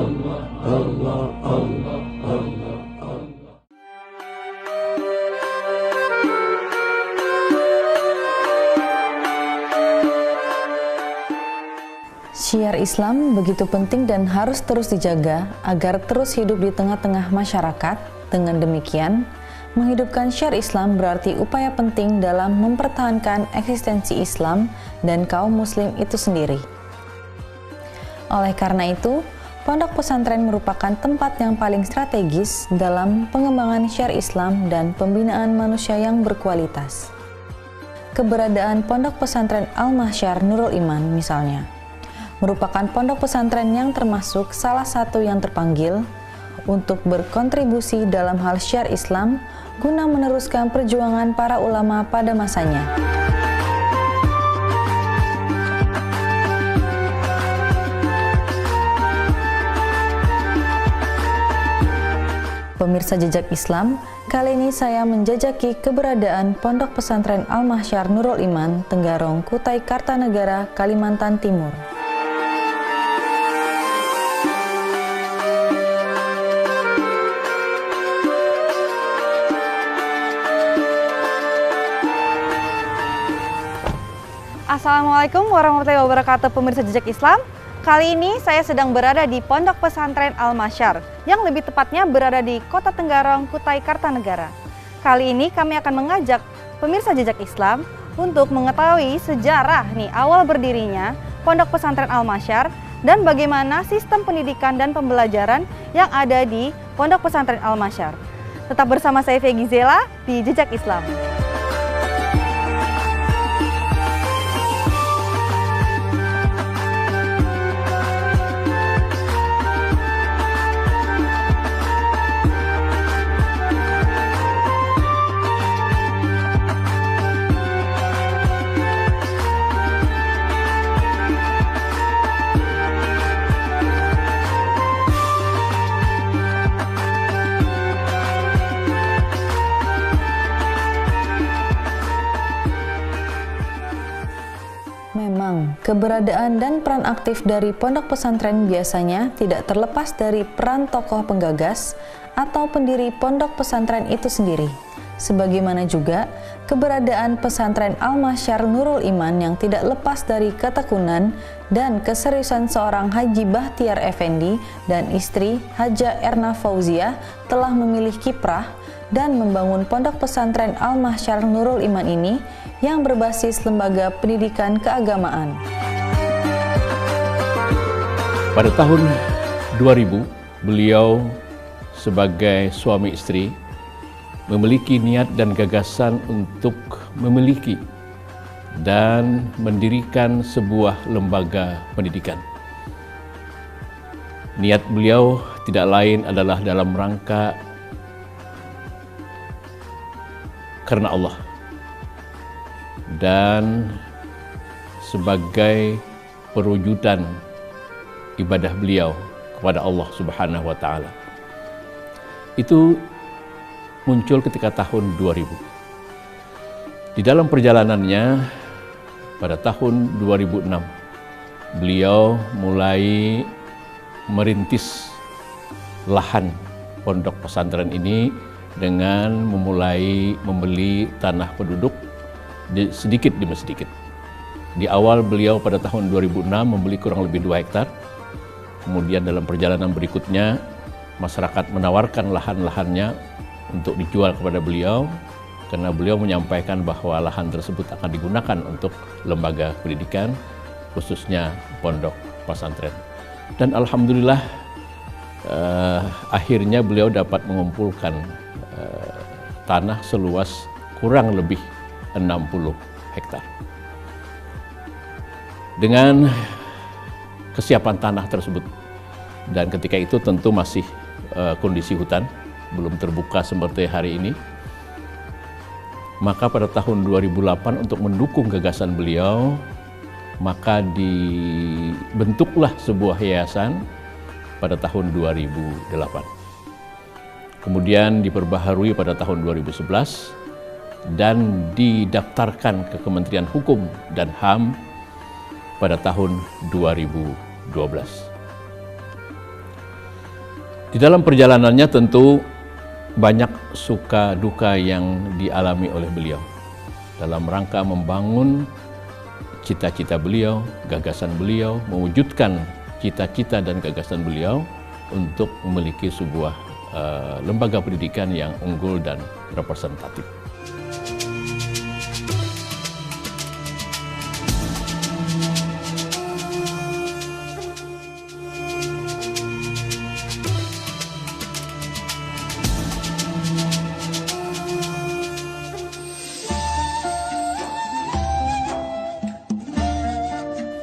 Syiar Islam begitu penting dan harus terus dijaga agar terus hidup di tengah-tengah masyarakat. Dengan demikian, menghidupkan syiar Islam berarti upaya penting dalam mempertahankan eksistensi Islam dan kaum muslim itu sendiri. Oleh karena itu, pondok pesantren merupakan tempat yang paling strategis dalam pengembangan syiar Islam dan pembinaan manusia yang berkualitas. Keberadaan pondok pesantren Al-Mahsyar Nurul Iman misalnya, merupakan pondok pesantren yang termasuk salah satu yang terpanggil untuk berkontribusi dalam hal syiar Islam guna meneruskan perjuangan para ulama pada masanya. Pemirsa Jejak Islam, kali ini saya menjajaki keberadaan Pondok Pesantren Al-Mahsyar Nurul Iman, Tenggarong, Kutai Kartanegara, Kalimantan Timur. Assalamualaikum warahmatullahi wabarakatuh, pemirsa Jejak Islam. Kali ini saya sedang berada di Pondok Pesantren Al-Mahsyar, yang lebih tepatnya berada di Kota Tenggarong, Kutai Kartanegara. Kali ini kami akan mengajak pemirsa Jejak Islam untuk mengetahui sejarah awal berdirinya Pondok Pesantren Al-Mahsyar dan bagaimana sistem pendidikan dan pembelajaran yang ada di Pondok Pesantren Al-Mahsyar. Tetap bersama saya Vegi Zela di Jejak Islam. Memang, keberadaan dan peran aktif dari pondok pesantren biasanya tidak terlepas dari peran tokoh penggagas atau pendiri pondok pesantren itu sendiri. Sebagaimana juga keberadaan pesantren Al-Mahsyar Nurul Iman yang tidak lepas dari ketekunan dan keseriusan seorang Haji Bahtiar Effendi dan istri Haja Erna Fauzia telah memilih kiprah dan membangun pondok pesantren Al-Mahsyar Nurul Iman ini yang berbasis lembaga pendidikan keagamaan. Pada tahun 2000, beliau sebagai suami istri memiliki niat dan gagasan untuk memiliki dan mendirikan sebuah lembaga pendidikan. Niat beliau tidak lain adalah dalam rangka karena Allah dan sebagai perwujudan ibadah beliau kepada Allah Subhanahu wa Ta'ala. Itu muncul ketika tahun 2000. Di dalam perjalanannya pada tahun 2006, beliau mulai merintis lahan pondok pesantren ini dengan memulai membeli tanah penduduk sedikit demi sedikit. Di awal beliau pada tahun 2006 membeli kurang lebih 2 hektar. Kemudian dalam perjalanan berikutnya masyarakat menawarkan lahan-lahannya untuk dijual kepada beliau karena beliau menyampaikan bahwa lahan tersebut akan digunakan untuk lembaga pendidikan, khususnya pondok pesantren. Dan alhamdulillah akhirnya beliau dapat mengumpulkan tanah seluas kurang lebih 60 hektar. Dengan kesiapan tanah tersebut, dan ketika itu tentu masih kondisi hutan belum terbuka seperti hari ini, maka pada tahun 2008 untuk mendukung gagasan beliau, maka dibentuklah sebuah yayasan pada tahun 2008. Kemudian diperbaharui pada tahun 2011 dan didaftarkan ke Kementerian Hukum dan HAM pada tahun 2012. Di dalam perjalanannya tentu banyak suka duka yang dialami oleh beliau dalam rangka membangun cita-cita beliau, gagasan beliau, mewujudkan cita-cita dan gagasan beliau untuk memiliki sebuah lembaga pendidikan yang unggul dan representatif.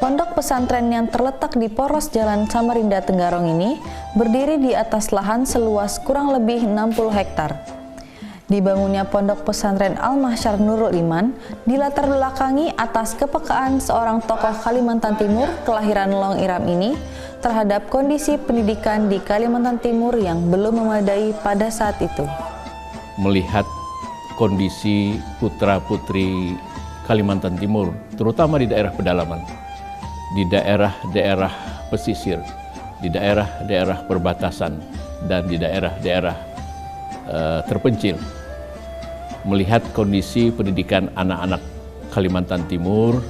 Pondok pesantren yang terletak di poros Jalan Samarinda Tenggarong ini berdiri di atas lahan seluas kurang lebih 60 hektar. Dibangunnya Pondok Pesantren Al-Mahsyar Nurul Iman dilatar belakangi atas kepekaan seorang tokoh Kalimantan Timur kelahiran Long Iram ini terhadap kondisi pendidikan di Kalimantan Timur yang belum memadai pada saat itu. Melihat kondisi putra-putri Kalimantan Timur, terutama di daerah pedalaman, di daerah-daerah pesisir, di daerah-daerah perbatasan, dan di daerah-daerah terpencil, melihat kondisi pendidikan anak-anak Kalimantan Timur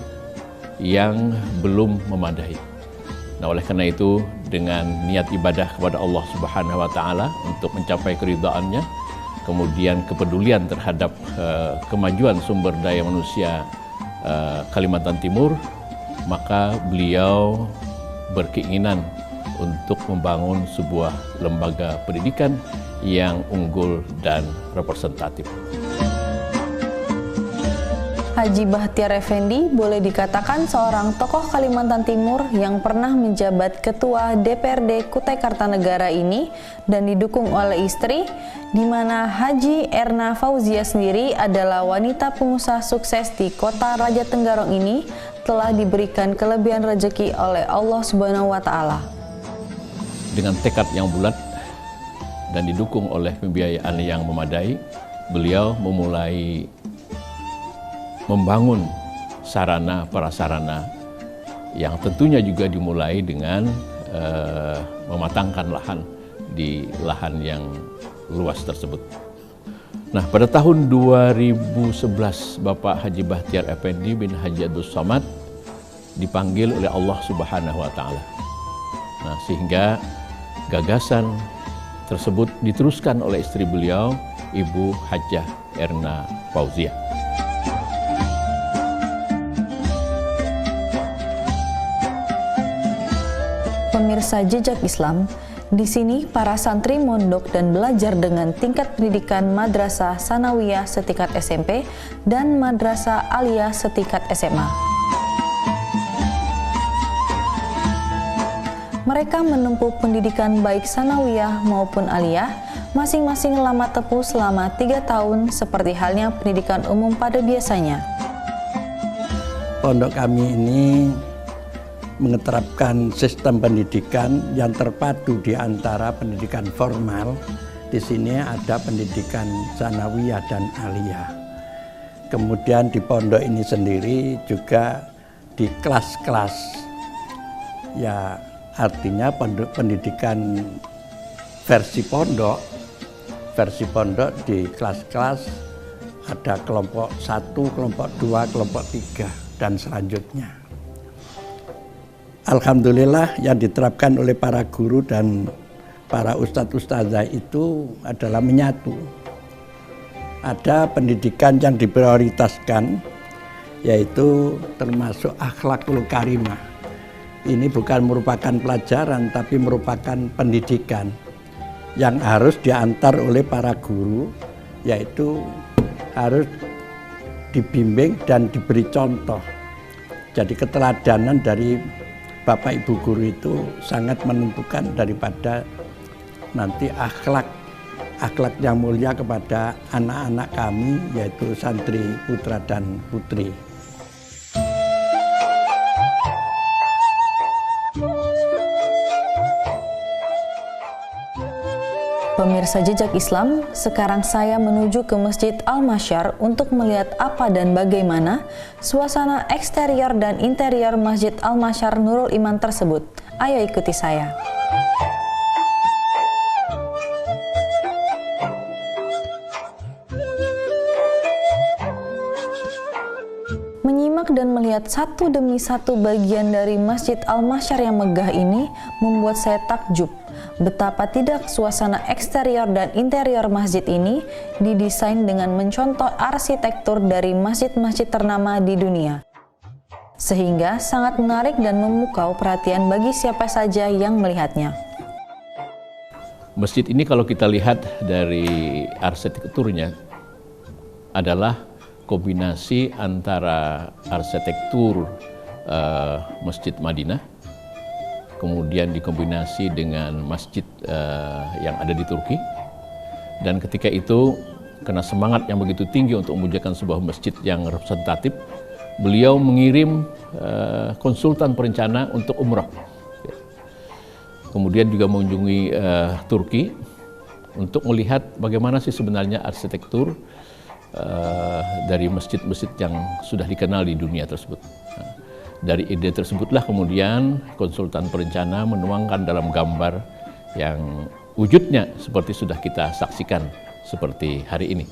yang belum memadai. Nah, oleh karena itu, dengan niat ibadah kepada Allah Subhanahu wa Ta'ala untuk mencapai keridhaannya, kemudian kepedulian terhadap kemajuan sumber daya manusia Kalimantan Timur, maka beliau berkeinginan untuk membangun sebuah lembaga pendidikan yang unggul dan representatif. Haji Bahtiar Effendi boleh dikatakan seorang tokoh Kalimantan Timur yang pernah menjabat Ketua DPRD Kutai Kartanegara ini dan didukung oleh istri, di mana Haji Erna Fauzia sendiri adalah wanita pengusaha sukses di kota Raja Tenggarong ini, telah diberikan kelebihan rezeki oleh Allah Subhanahu wa Ta'ala. Dengan tekad yang bulat dan didukung oleh pembiayaan yang memadai, beliau memulai membangun sarana prasarana yang tentunya juga dimulai dengan mematangkan lahan di lahan yang luas tersebut. Nah, pada tahun 2011 Bapak Haji Bahtiar Effendi bin Haji Abdus Samad dipanggil oleh Allah Subhanahu wa Ta'ala. Nah, sehingga gagasan tersebut diteruskan oleh istri beliau, Ibu Hajjah Erna Fauzia. Pemirsa Jejak Islam, di sini para santri mondok dan belajar dengan tingkat pendidikan Madrasah Sanawiyah setingkat SMP dan Madrasah Aliyah setingkat SMA. Mereka menempuh pendidikan baik Sanawiyah maupun Aliyah, masing-masing lama tempuh selama 3 tahun seperti halnya pendidikan umum pada biasanya. Pondok kami ini mengeterapkan sistem pendidikan yang terpadu di antara pendidikan formal. Di sini ada pendidikan sanawiyah dan aliyah. Kemudian di pondok ini sendiri juga di kelas-kelas, ya artinya pendidikan versi pondok di kelas-kelas ada kelompok 1, kelompok 2, kelompok 3 dan selanjutnya. Alhamdulillah yang diterapkan oleh para guru dan para ustadz-ustadzah itu adalah menyatu. Ada pendidikan yang diprioritaskan, yaitu termasuk akhlakul karimah. Ini bukan merupakan pelajaran, tapi merupakan pendidikan yang harus diantar oleh para guru, yaitu harus dibimbing dan diberi contoh. Jadi keteladanan dari Bapak Ibu guru itu sangat menentukan daripada nanti akhlak yang mulia kepada anak-anak kami, yaitu santri putra dan putri. Pemirsa Jejak Islam, sekarang saya menuju ke Masjid Al-Mahsyar untuk melihat apa dan bagaimana suasana eksterior dan interior Masjid Al-Mahsyar Nurul Iman tersebut. Ayo ikuti saya. dan melihat satu demi satu bagian dari Masjid Al-Masyar yang megah ini membuat saya takjub betapa tidak suasana eksterior dan interior masjid ini didesain dengan mencontoh arsitektur dari masjid-masjid ternama di dunia. Sehingga sangat menarik dan memukau perhatian bagi siapa saja yang melihatnya. Masjid ini kalau kita lihat dari arsitekturnya adalah kombinasi antara arsitektur Masjid Madinah, kemudian dikombinasi dengan masjid yang ada di Turki. Dan ketika itu, karena semangat yang begitu tinggi untuk mewujudkan sebuah masjid yang representatif, beliau mengirim konsultan perencana untuk umrah. Kemudian juga mengunjungi Turki untuk melihat bagaimana sih sebenarnya arsitektur dari masjid-masjid yang sudah dikenal di dunia tersebut. Nah, dari ide tersebutlah kemudian konsultan perencana menuangkan dalam gambar yang wujudnya seperti sudah kita saksikan seperti hari ini.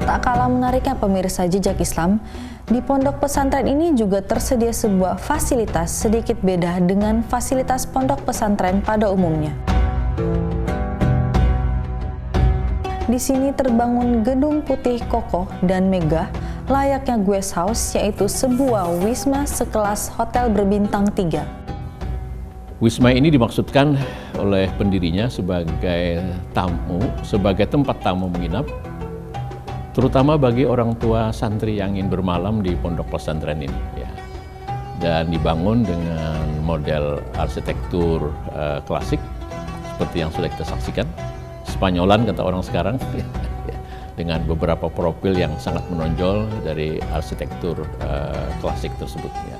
Tak kalah menariknya pemirsa Jejak Islam, di pondok pesantren ini juga tersedia sebuah fasilitas sedikit beda dengan fasilitas pondok pesantren pada umumnya. Di sini terbangun gedung putih kokoh dan megah layaknya guest house, yaitu sebuah wisma sekelas hotel berbintang 3. Wisma ini dimaksudkan oleh pendirinya sebagai sebagai tempat tamu menginap, terutama bagi orang tua santri yang ingin bermalam di pondok pesantren ini. Ya. Dan dibangun dengan model arsitektur klasik, seperti yang sudah kita saksikan. Spanyolan kata orang sekarang, dengan beberapa profil yang sangat menonjol dari arsitektur klasik tersebut. Ya.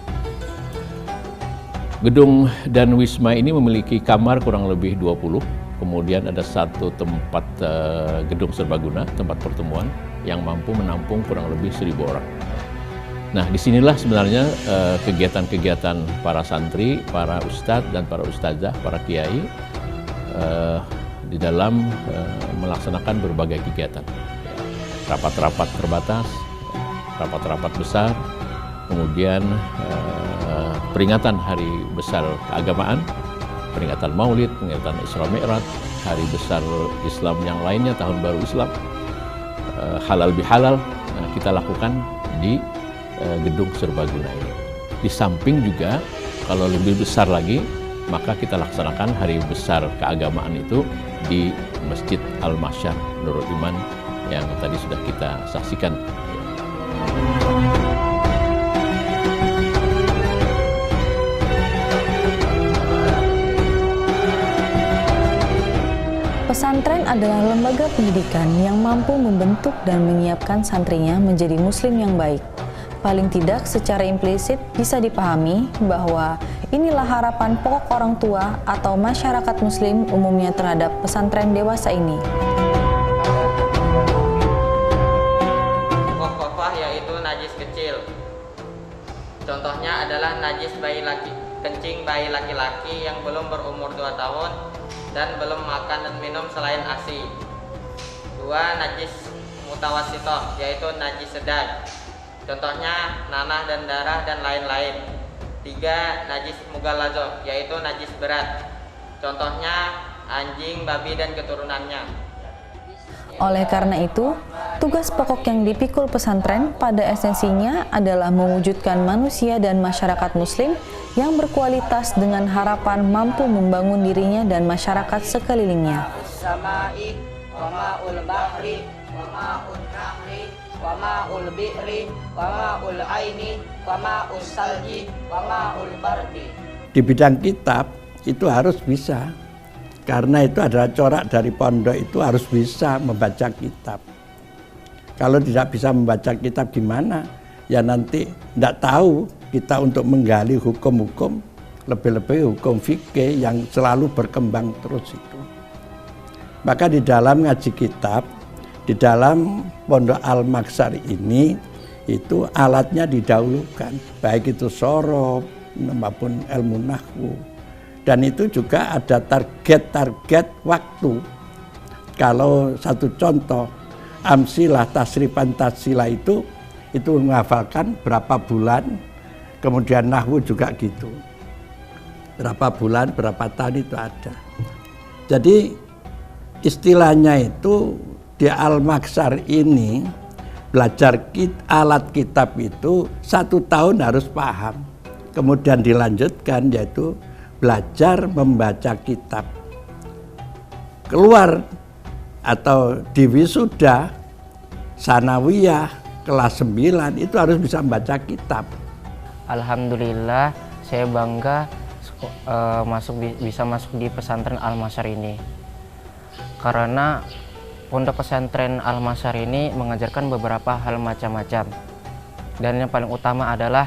Gedung dan wisma ini memiliki kamar kurang lebih 20, kemudian ada satu tempat gedung serbaguna, tempat pertemuan, yang mampu menampung kurang lebih 1.000 orang. Nah, disinilah sebenarnya kegiatan-kegiatan para santri, para ustadz dan para ustazah, para kiai di dalam melaksanakan berbagai kegiatan. Rapat-rapat terbatas, rapat-rapat besar, kemudian peringatan hari besar keagamaan, peringatan Maulid, peringatan Isra Mi'raj, hari besar Islam yang lainnya, Tahun Baru Islam, halal bihalal, kita lakukan di gedung serbaguna ini. Di samping juga kalau lebih besar lagi, maka kita laksanakan hari besar keagamaan itu di Masjid Al-Masyar Nurul Iman yang tadi sudah kita saksikan. Pesantren adalah lembaga pendidikan yang mampu membentuk dan menyiapkan santrinya menjadi muslim yang baik. Paling tidak secara implisit bisa dipahami bahwa inilah harapan pokok orang tua atau masyarakat muslim umumnya terhadap pesantren dewasa ini. Khofafah yaitu najis kecil. Contohnya adalah najis kencing bayi laki-laki yang belum berumur 2 tahun dan belum makan dan minum selain ASI. 2. Najis mutawasitoh, yaitu najis sedang. Contohnya nanah dan darah dan lain-lain. 3. Najis mughallazoh, yaitu najis berat. Contohnya anjing, babi, dan keturunannya. Oleh karena itu, tugas pokok yang dipikul pesantren pada esensinya adalah mewujudkan manusia dan masyarakat muslim yang berkualitas dengan harapan mampu membangun dirinya dan masyarakat sekelilingnya. Samai, wa ma'ul bahri, wa ma'ul nahri, wa ma'ul bi'ri, wa ma'ul aini, wa ma'ul salji, wa ma'ul bardi. Di bidang kitab itu harus bisa. Karena itu adalah corak dari pondok, itu harus bisa membaca kitab. Kalau tidak bisa membaca kitab gimana? Ya nanti tidak tahu kita untuk menggali hukum-hukum, lebih-lebih hukum fikih yang selalu berkembang terus itu. Maka di dalam ngaji kitab, di dalam Pondok Al-Maksar ini, itu alatnya didahulukan, baik itu sorob maupun ilmu nahwu. Dan itu juga ada target-target waktu. Kalau satu contoh, amsilah, tasrifan tasila itu menghafalkan berapa bulan, kemudian nahwu juga gitu. Berapa bulan, berapa tahun itu ada. Jadi istilahnya itu di Al-Maksar ini belajar alat kitab itu 1 tahun harus paham. Kemudian dilanjutkan yaitu belajar membaca kitab. Keluar atau di wisuda sanawiyah kelas 9 itu harus bisa membaca kitab. Alhamdulillah saya bangga bisa masuk di pesantren Al-Masyar ini, karena pondok pesantren Al-Masyar ini mengajarkan beberapa hal macam-macam, dan yang paling utama adalah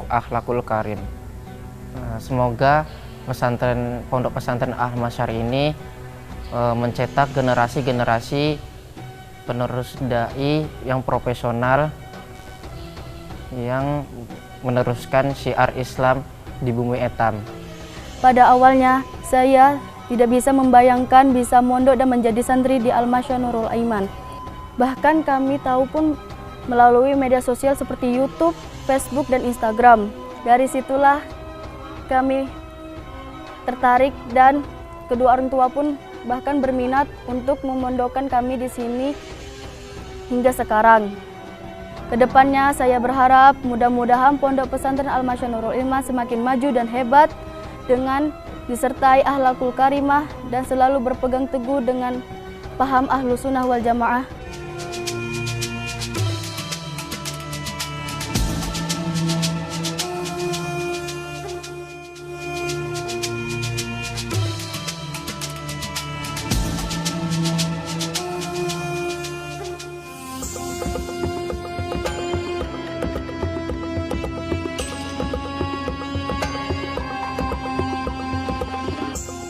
akhlakul karim. Semoga pondok pesantren Al-Masyar ini mencetak generasi-generasi penerus dai yang profesional, yang meneruskan syiar Islam di bumi etam. Pada awalnya, saya tidak bisa membayangkan bisa mondok dan menjadi santri di Al-Masyar Nurul Aiman. Bahkan kami tahu pun melalui media sosial seperti YouTube, Facebook, dan Instagram. Dari situlah kami tertarik dan kedua orang tua pun bahkan berminat untuk memondokkan kami di sini hingga sekarang. Kedepannya saya berharap mudah-mudahan pondok pesantren Al-Masyar Nurul Aiman semakin maju dan hebat dengan disertai akhlakul karimah dan selalu berpegang teguh dengan paham Ahlus Sunnah wal Jamaah.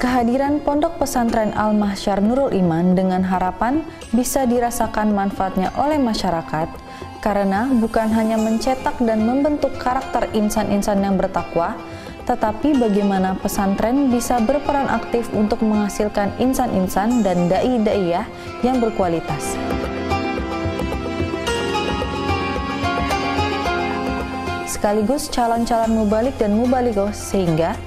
Kehadiran Pondok Pesantren Al-Masyar Nurul Iman dengan harapan bisa dirasakan manfaatnya oleh masyarakat, karena bukan hanya mencetak dan membentuk karakter insan-insan yang bertakwa, tetapi bagaimana pesantren bisa berperan aktif untuk menghasilkan insan-insan dan dai-daiyah yang berkualitas. Sekaligus calon-calon mubalik dan mubalighah, sehingga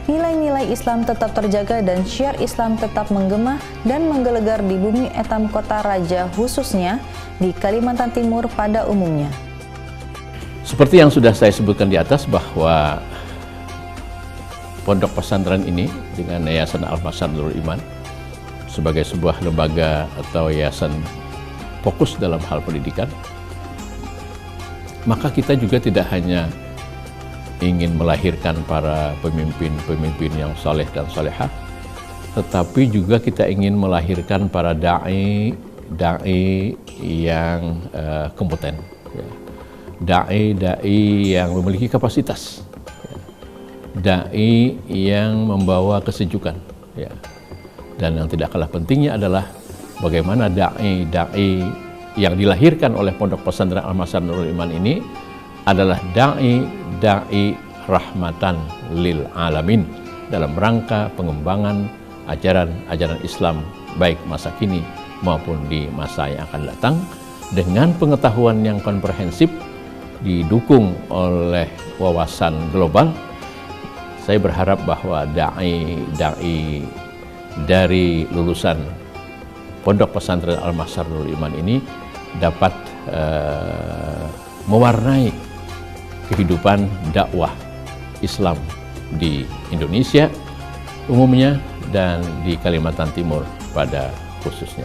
nilai-nilai Islam tetap terjaga dan syiar Islam tetap menggema dan menggelegar di bumi etam kota raja, khususnya di Kalimantan Timur pada umumnya. Seperti yang sudah saya sebutkan di atas, bahwa pondok pesantren ini dengan Yayasan Al-Masyar Nurul Iman sebagai sebuah lembaga atau yayasan fokus dalam hal pendidikan, maka kita juga tidak hanya ingin melahirkan para pemimpin-pemimpin yang saleh dan salehah, tetapi juga kita ingin melahirkan para dai yang kompeten, dai yang memiliki kapasitas, dai yang membawa kesejukan, dan yang tidak kalah pentingnya adalah bagaimana dai yang dilahirkan oleh Pondok Pesantren Al-Masyar Nurul Iman ini adalah dai rahmatan lil alamin dalam rangka pengembangan ajaran Islam baik masa kini maupun di masa yang akan datang, dengan pengetahuan yang komprehensif didukung oleh wawasan global. Saya berharap bahwa dai dari lulusan Pondok Pesantren Al-Masyar Nurul Iman ini dapat mewarnai kehidupan dakwah Islam di Indonesia umumnya dan di Kalimantan Timur pada khususnya.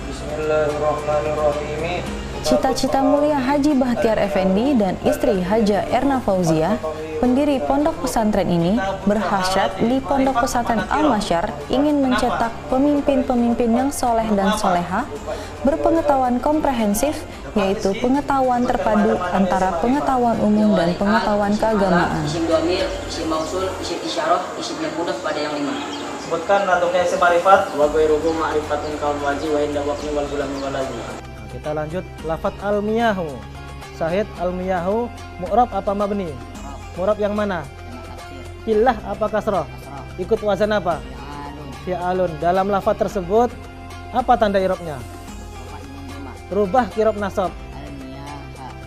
Bismillahirrahmanirrahim. Cita-cita mulia Haji Bahtiar Effendi dan istri Haja Erna Fauzia, pendiri pondok pesantren ini, berhasrat di pondok pesantren Al-Masyar ingin mencetak pemimpin-pemimpin yang soleh dan soleha, berpengetahuan komprehensif, yaitu pengetahuan terpadu antara pengetahuan umum dan pengetahuan keagamaan. Isim dhamir, isim mausul, isim isyarah, isim yang mudah pada yang 5. Sebutkan nantuknya isim ma'rifat wa ghairuhu ma'rifatun kaum waji wa inda waqni wal gulami walazi. Kita lanjut lafat al-miyahu. Syahid al-miyahu mu'rab apa mabni? Mu'rab yang mana? Pillah apa kasrah? Ikut wazan apa? Fi'alun. Dalam lafat tersebut apa tanda i'rabnya? Rubah kirab nasab.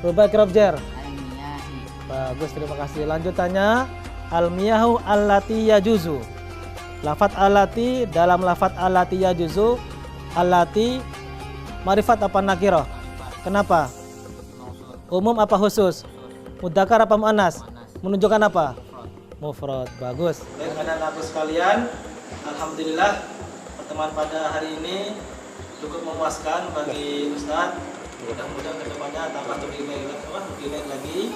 Rubah kirab jar. Bagus, terima kasih. Lanjutannya al-miyahu allati yajuzu. Lafat allati, dalam lafat allati yajuzu, allati ma'rifat apa nakirah? Kenapa? Umum apa khusus? Mudzakkar apa muannas? Menunjukkan apa? Mufrad. Bagus. Baik, anak-anakku sekalian, alhamdulillah pertemuan pada hari ini cukup memuaskan bagi Ustadz. Mudah-mudahan kedepannya tambah lebih baik lagi.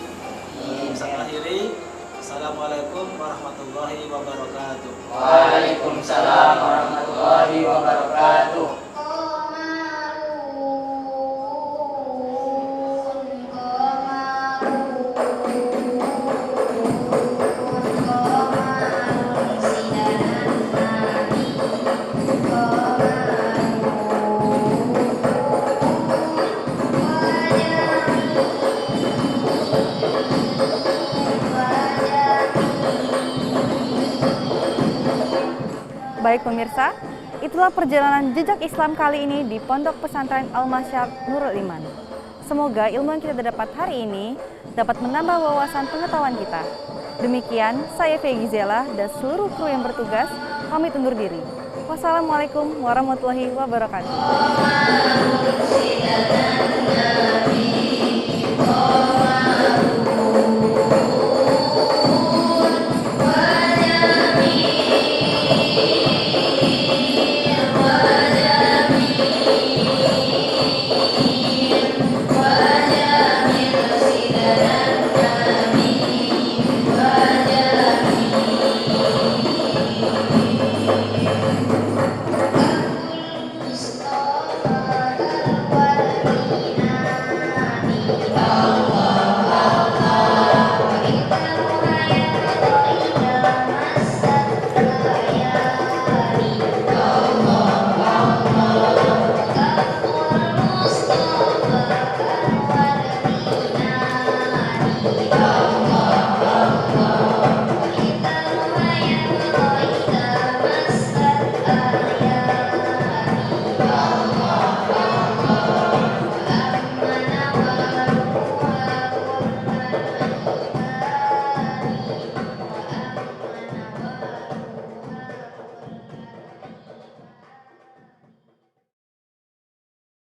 Saya akhiri. Assalamualaikum warahmatullahi wabarakatuh. Waalaikumsalam warahmatullahi wabarakatuh. Baik pemirsa, itulah perjalanan jejak Islam kali ini di Pondok Pesantren Al-Masyar Nurul Iman. Semoga ilmu yang kita dapat hari ini dapat menambah wawasan pengetahuan kita. Demikian, saya Fegi Zela dan seluruh kru yang bertugas pamit undur diri. Wassalamualaikum warahmatullahi wabarakatuh.